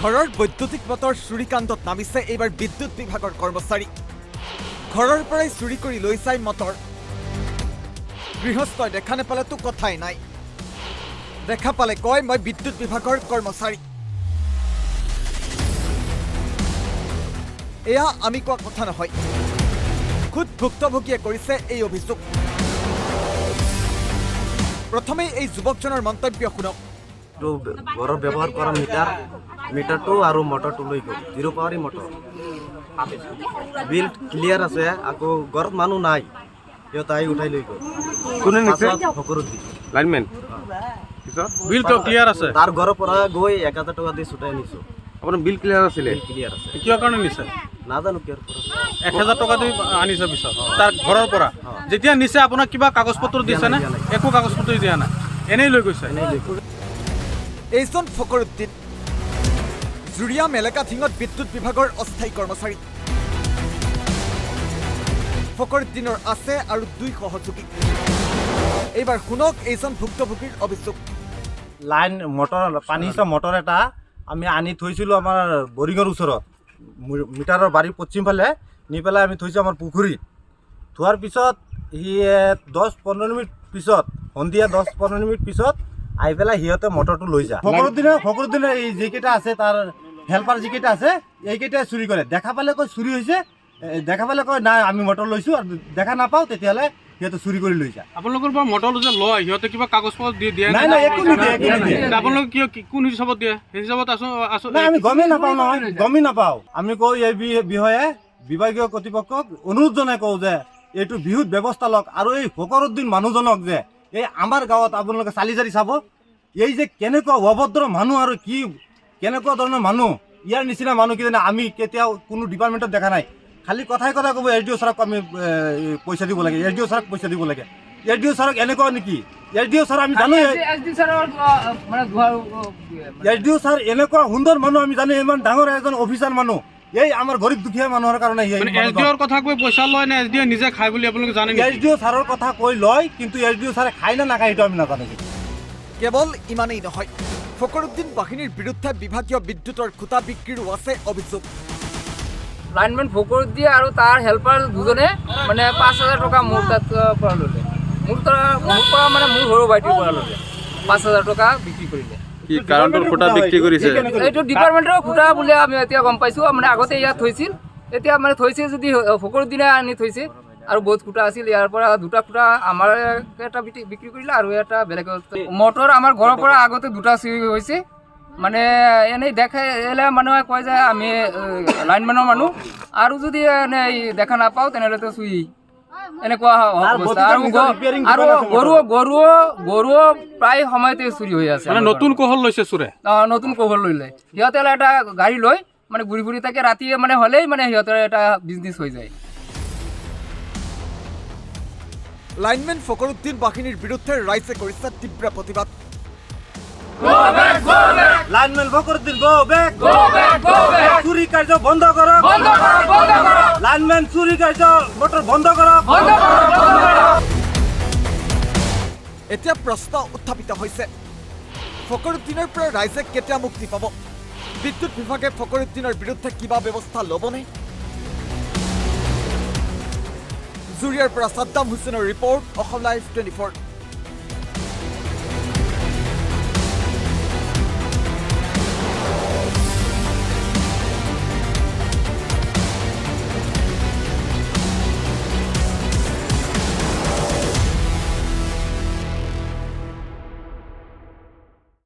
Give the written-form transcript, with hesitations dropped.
ঘৰৰ বৈদ্যুতিক মটৰ চুৰিকাণ্ডত নামিছে এইবাৰ বিদ্যুৎ বিভাগৰ কৰ্মচাৰী। ঘৰৰ পৰাই চুৰি কৰি লৈ যায় মটৰ। গৃহস্থই দেখা নেপালেতো কথাই নাই, দেখা পালে কয় মই বিদ্যুৎ বিভাগৰ কৰ্মচাৰী। এয়া আমি কোৱা কথা নহয়, খুদ ভুক্তভোগীয়ে কৰিছে এই অভিযোগ। প্ৰথমে এই যুৱকজনৰ মন্তব্য শুনক। ঘৰৰ ব্যৱহাৰ কৰা মিটাৰটো আৰু মটৰটো লৈ গ'ল, 0 পাৱাৰী মটৰ। বিল ক্লিয়াৰ আছে, আকৌ ঘৰত মানুহ নাই, সিহঁতে আহি উঠাই লৈ গ'ল। কোনে নিছে? ফকৰুদ্দিন লাইনমেন। বিলটো ক্লিয়াৰ আছে, তাৰ ঘৰৰ পৰা গৈ 1000 টকা দি ছুটাই নিছোঁ। আপোনাৰ বিল ক্লিয়াৰ আছিলে? ক্লিয়াৰ আছে। কিয় কাৰণে নিছে? নাজানো কিয় পৰা। 1000 টকা দি আনিছে পিছত তাৰ ঘৰৰ পৰা। যেতিয়া নিছে আপোনাক কিবা কাগজ পত্ৰ দিছে নে? একো কাগজ পত্ৰ দিয়া নাই, এনেই লৈ গৈছে। এইজন ফকৰুদ্দিন জুৰিয়া মেলেকাঠিঙত বিদ্যুৎ বিভাগৰ অস্থায়ী কৰ্মচাৰী। ফকৰুদ্দিনৰ আছে আৰু 2 সহযোগী। এইবাৰ শুনক এইজন ভুক্তভোগীৰ অভিযোগ। লাইন মটৰ পানী মটৰ এটা আমি আনি থৈছিলোঁ আমাৰ বৰিঙৰ ওচৰত, মিটাৰৰ বাৰীৰ পশ্চিম ফালে নি পেলাই আমি থৈছোঁ আমাৰ পুখুৰীত। থোৱাৰ পিছত সি 10-15 মিনিট পিছত, সন্ধিয়া 10-15 মিনিট পিছত আহি পেলাই সিহঁতে মটৰটো লৈ যায়। ফকৰুদ্দিনে এই যিকেইটা আছে, তাৰ হেল্পাৰ যিকেইটা আছে, এইকেইটাই চুৰি কৰে। দেখা পালে কয় চুৰি হৈছে, দেখা পালে কয় নাই আমি মটৰ লৈছোঁ, আৰু দেখা নাপাওঁ তেতিয়াহ'লে সিহঁতে চুৰি কৰি লৈ যায়। আপোনালোকৰ পৰা মটৰ যে লয়, সিহঁতে কিবা কাগজ পত্ৰ দিয়ে? নাই নাই, একো নিদিয়ে। আপোনালোকে কিয় কোন হিচাপত দিয়ে? সেই হিচাপত নাই, আমি গমেই নাপাওঁ নহয়, গমেই নাপাওঁ। আমি কওঁ এই বিষয়ে বিভাগীয় কৰ্তৃপক্ষক অনুৰোধ জনাই কওঁ যে এইটো বিহুত ব্যৱস্থা লওক, আৰু এই ফকৰুদ্দিন মানুহজনক যে এই আমাৰ গাঁৱত আপোনালোকে চালি জাৰি চাব, এই যে কেনেকুৱা অভদ্ৰ মানুহ আৰু কি কেনেকুৱা ধৰণৰ মানুহ, ইয়াৰ নিচিনা মানুহ কিজানি আমি কেতিয়াও কোনো ডিপাৰ্টমেণ্টত দেখা নাই। খালি কথাই ক'ব SDO ছাৰক আমি পইচা দিব লাগে, SDO ছাৰক পইচা দিব লাগে। SDO ছাৰক এনেকুৱা নেকি? SDO ছাৰ আমি জানো, SDO ছাৰ এনেকুৱা সুন্দৰ মানুহ আমি জানো, ইমান ডাঙৰ এজন অফিচাৰ মানুহ, এই আমাৰ গৰীব দুখীয়া মানুহৰ কাৰণে SDOৰ কথা কৈ পইচা লয় নে SDO নিজে খায় বুলি আপোনালোকে জানে? SDO ছাৰৰ কথা কৈ লয়, কিন্তু SDO ছাৰে খায় না নাখায় সেইটো আমি নাজানো। কেৱল ইমানেই নহয়, ফকৰুদ্দিন বাহিনীৰ বিৰুদ্ধে বিভাগীয় বিদ্যুতৰ খুঁটা বিক্ৰীৰো আছে অভিযোগ। লাইনমেন ফকৰুদ্দিন আৰু তাৰ হেল্পাৰ দুজনে মানে 5000 টকা মোৰ তাত পৰা ল'লে। মোৰ পৰা মানে মোৰ সৰু ভাইটিৰ পৰা ল'লে 5000 টকা বিক্ৰী কৰিলে। কি কাৰণটোৰ খুঁটা বিক্ৰী কৰিছে? এইটো ডিপাৰ্টমেণ্টৰ খুঁটা বুলি আমি এতিয়া গম পাইছোঁ। মানে আগতে ইয়াত থৈছিল, এতিয়া মানে থৈছে যদি ফকৰুদ্দিনে আনি থৈছে, আৰু বহুত খুঁটা আছিল। ইয়াৰ পৰা 2টা খুঁটা আমাৰ এটা বিক্ৰী কৰিলে আৰু এটা বেলেগ। মটৰ আমাৰ ঘৰৰ পৰা আগতে 2টা চুৰি হৈছে। মানে এনেই দেখাই এলে মানুহে কয় যে আমি লাইনমেনৰ মানুহ, আৰু যদি এনেই দেখা নাপাওঁ তেনেহ'লেতো চুৰি, এনেকুৱা অৱস্থা। আৰু গৰুও প্ৰায় সময়তে চুৰি হৈ আছে। নতুন কৌশল লৈছে চোৰে? নতুন কৌশল লৈলে সিহঁতে এটা গাড়ী লৈ মানে ঘূৰি থাকে, ৰাতি মানে হ'লেই মানে সিহঁতৰ এটা বিজনেছ হৈ যায়। লাইনমেন ফকৰুদ্দিন বাহিনীৰ বিৰুদ্ধে ৰাইজে কৰিছে তীব্ৰ প্ৰতিবাদ। লাইনমেন ফকৰুদ্দিন গো বেক, চুৰি কাৰ্য বন্ধ কৰক, লাইনমেন চুৰি কাৰ্য মটৰ বন্ধ কৰক। এতিয়া প্ৰশ্ন উত্থাপিত হৈছে, ফকৰুদ্দিনৰ পৰা ৰাইজে কেতিয়া মুক্তি পাব? বিদ্যুৎ বিভাগে ফকৰুদ্দিনৰ বিৰুদ্ধে কিবা ব্যৱস্থা ল'বনে? জুৰিয়াৰ পৰা ছাদ্দাম হুছেইনৰ ৰিপৰ্ট, অসম লাইভ 24।